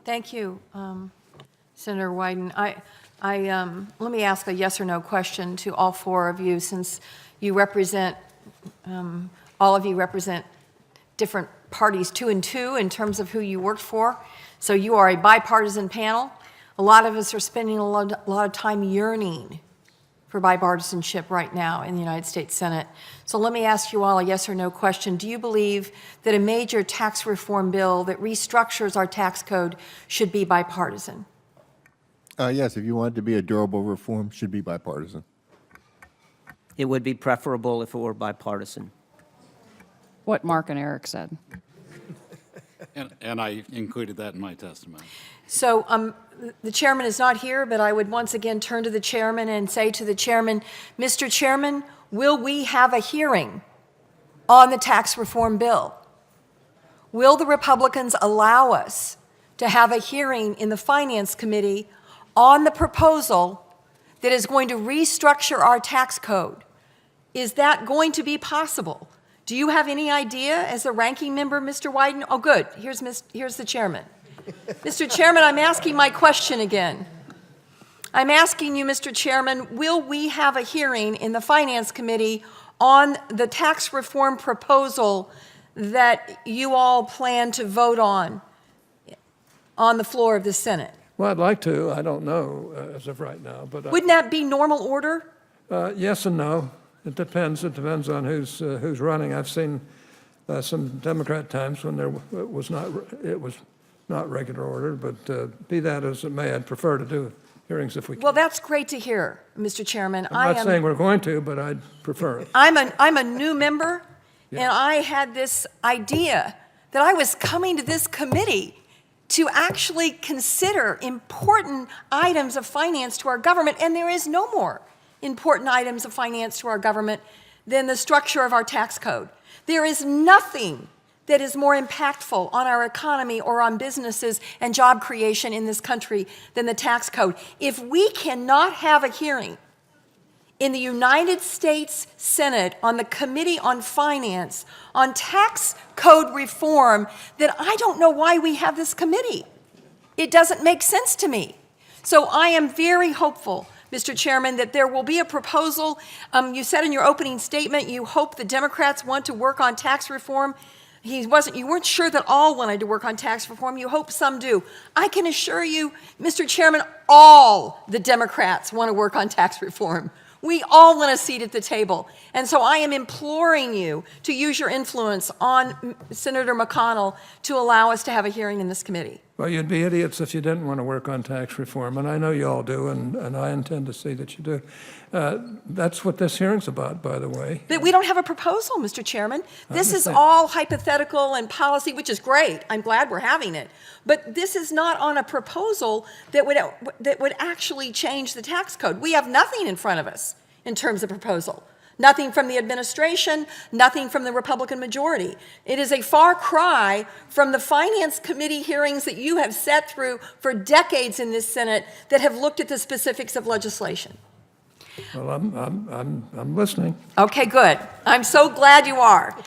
Thank you, Senator Wyden. Let me ask a yes or no question to all four of you, since you represent, all of you represent different parties, 2 and 2, in terms of who you worked for. So you are a bipartisan panel. A lot of us are spending a lot of time yearning for bipartisanship right now in the United States Senate. So let me ask you all a yes or no question. Do you believe that a major tax reform bill that restructures our tax code should be bipartisan? Yes, if you want it to be a durable reform, should be bipartisan. It would be preferable if it were bipartisan. What Mark and Eric said. And I included that in my testimony. So the chairman is not here, but I would once again turn to the chairman and say to the chairman, Mr. Chairman, will we have a hearing on the tax reform bill? Will the Republicans allow us to have a hearing in the Finance Committee on the proposal that is going to restructure our tax code? Is that going to be possible? Do you have any idea as a ranking member, Mr. Wyden? Oh, good. Here's the chairman. Mr. Chairman, I'm asking my question again. I'm asking you, Mr. Chairman, will we have a hearing in the Finance Committee on the tax reform proposal that you all plan to vote on the floor of the Senate? Well, I'd like to. I don't know as of right now, but Wouldn't that be normal order? yes and no. It depends. It depends on who's running. I've seen some Democrat times when it was not regular order, but be that as it may, I'd prefer to do hearings if we can. Well, that's great to hear, Mr. Chairman. I'm not saying we're going to, but I'd prefer it. I'm a new member, Yeah. and I had this idea that I was coming to this committee to actually consider important items of finance to our government, and there is no more important items of finance to our government than the structure of our tax code. There is nothing that is more impactful on our economy or on businesses and job creation in this country than the tax code. If we cannot have a hearing in the United States Senate on the Committee on Finance on tax code reform, then I don't know why we have this committee. It doesn't make sense to me. So I am very hopeful, Mr. Chairman, that there will be a proposal. You said in your opening statement you hope the Democrats want to work on tax reform. You weren't sure that all wanted to work on tax reform. You hope some do. I can assure you, Mr. Chairman, all the Democrats want to work on tax reform. We all want a seat at the table. And so I am imploring you to use your influence on Senator McConnell to allow us to have a hearing in this committee. Well, you'd be idiots if you didn't want to work on tax reform, and I know you all do, and I intend to see that you do. That's what this hearing's about, by the way. That we don't have a proposal, Mr. Chairman. This is understand. all hypothetical and policy, which is great. I'm glad we're having it. But this is not on a proposal that would actually change the tax code. We have nothing in front of us in terms of proposal. Nothing from the administration, nothing from the Republican majority. It is a far cry from the Finance Committee hearings that you have sat through for decades in this Senate that have looked at the specifics of legislation. Well, I'm listening. Okay, good. I'm so glad you are.